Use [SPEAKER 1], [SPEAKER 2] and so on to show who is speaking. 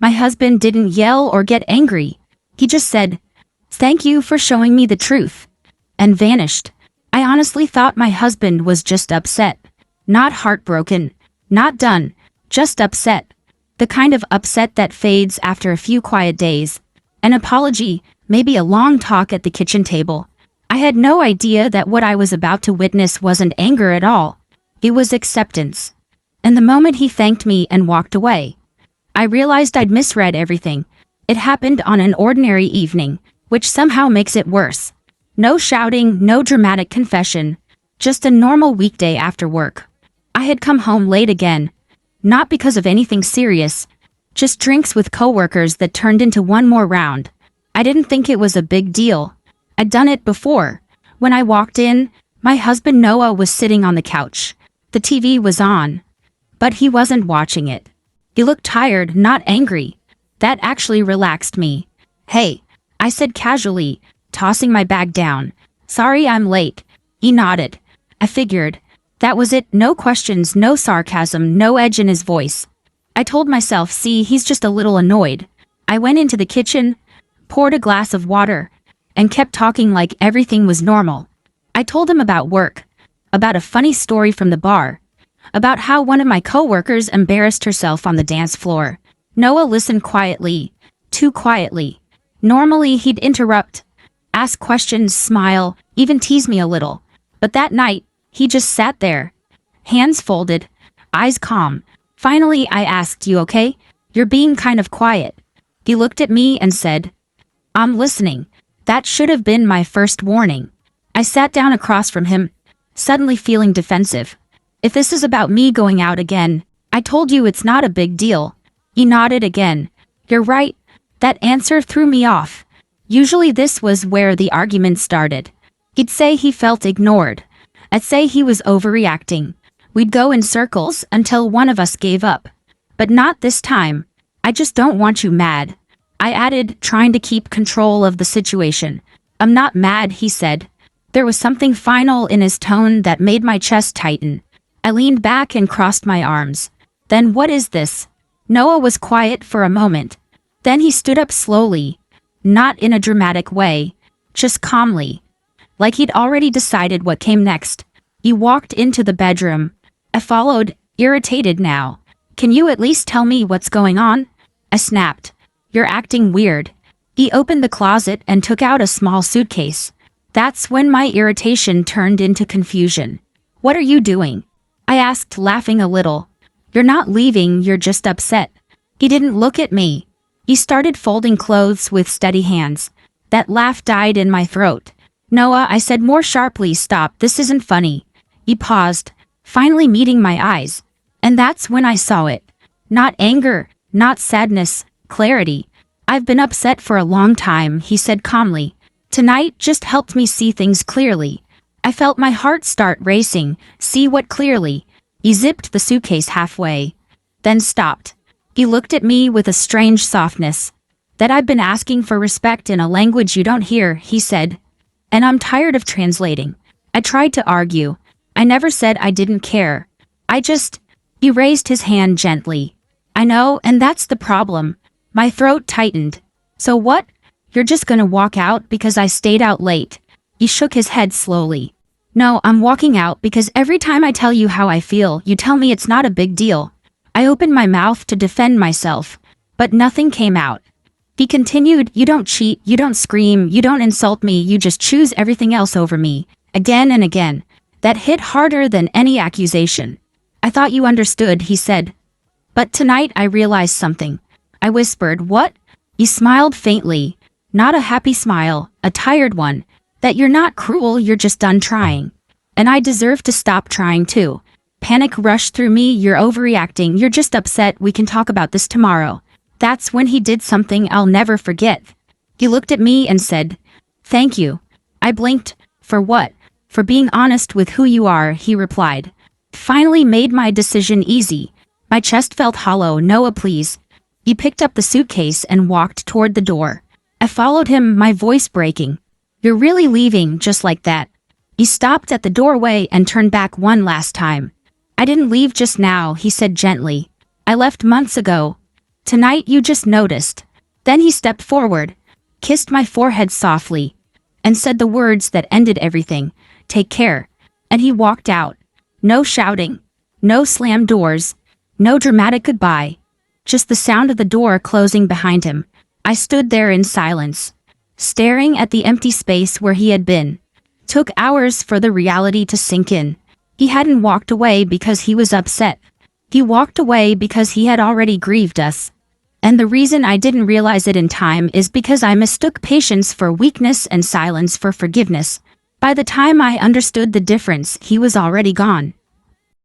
[SPEAKER 1] My husband didn't yell or get angry. He just said, "Thank you for showing me the truth," and vanished. I honestly thought my husband was just upset. Not heartbroken, not done, just upset. The kind of upset that fades after a few quiet days. An apology, maybe a long talk at the kitchen table. I had no idea that what I was about to witness wasn't anger at all. It was acceptance. And the moment he thanked me and walked away, I realized I'd misread everything. It happened on an ordinary evening, which somehow makes it worse. No shouting, no dramatic confession, just a normal weekday after work. I had come home late again, not because of anything serious, just drinks with coworkers that turned into one more round. I didn't think it was a big deal. I'd done it before. When I walked in, my husband Noah was sitting on the couch. The TV was on, but he wasn't watching it. He looked tired, not angry. That actually relaxed me. "Hey," I said casually, tossing my bag down. "Sorry I'm late." He nodded. I figured. That was it, no questions, no sarcasm, no edge in his voice. I told myself, see, he's just a little annoyed. I went into the kitchen, poured a glass of water, and kept talking like everything was normal. I told him about work, about a funny story from the bar, about how one of my coworkers embarrassed herself on the dance floor. Noah listened quietly, too quietly. Normally he'd interrupt, ask questions, smile, even tease me a little. But that night, he just sat there, hands folded, eyes calm. Finally, I asked, "You okay? You're being kind of quiet." He looked at me and said, "I'm listening." That should have been my first warning. I sat down across from him, suddenly feeling defensive. "If this is about me going out again, I told you it's not a big deal." He nodded again. "You're right." That answer threw me off. Usually this was where the argument started. He'd say he felt ignored. I'd say he was overreacting. We'd go in circles until one of us gave up. But not this time. "I just don't want you mad," I added, trying to keep control of the situation. "I'm not mad," he said. There was something final in his tone that made my chest tighten. I leaned back and crossed my arms. "Then what is this?" Noah was quiet for a moment. Then he stood up slowly, not in a dramatic way, just calmly, like he'd already decided what came next. He walked into the bedroom. I followed, irritated now. "Can you at least tell me what's going on?" I snapped. "You're acting weird." He opened the closet and took out a small suitcase. That's when my irritation turned into confusion. "What are you doing?" I asked, laughing a little. "You're not leaving, you're just upset." He didn't look at me. He started folding clothes with steady hands. That laugh died in my throat. "Noah," I said more sharply, "stop, this isn't funny." He paused, finally meeting my eyes. And that's when I saw it. Not anger, not sadness, clarity. "I've been upset for a long time," he said calmly. "Tonight just helped me see things clearly." I felt my heart start racing. "See what clearly?" He zipped the suitcase halfway, then stopped. He looked at me with a strange softness. "That I've been asking for respect in a language you don't hear," he said. "And I'm tired of translating." I tried to argue. I never said I didn't care. I just... He raised his hand gently. "I know, and that's the problem." My throat tightened. "So what? You're just gonna walk out because I stayed out late?" He shook his head slowly. "No, I'm walking out because every time I tell you how I feel, you tell me it's not a big deal." I opened my mouth to defend myself, but nothing came out. He continued, "You don't cheat, you don't scream, you don't insult me, you just choose everything else over me." Again and again. That hit harder than any accusation. "I thought you understood," he said. "But tonight I realized something." I whispered, "What?" He smiled faintly. Not a happy smile, a tired one. "That you're not cruel, you're just done trying." And I deserve to stop trying too. Panic rushed through me. "You're overreacting, you're just upset, we can talk about this tomorrow." That's when he did something I'll never forget. He looked at me and said, "Thank you." I blinked. "For what?" "For being honest with who you are," he replied. Finally made my decision easy. My chest felt hollow. "Noah, please." He picked up the suitcase and walked toward the door. I followed him, my voice breaking. "You're really leaving just like that?" He stopped at the doorway and turned back one last time. "I didn't leave just now," he said gently. "I left months ago." Tonight you just noticed. Then he stepped forward, kissed my forehead softly, and said the words that ended everything. Take care. And he walked out. No shouting. No slammed doors. No dramatic goodbye. Just the sound of the door closing behind him. I stood there in silence, staring at the empty space where he had been. Took hours for the reality to sink in. He hadn't walked away because he was upset. He walked away because he had already grieved us. And the reason I didn't realize it in time is because I mistook patience for weakness and silence for forgiveness. By the time I understood the difference, he was already gone.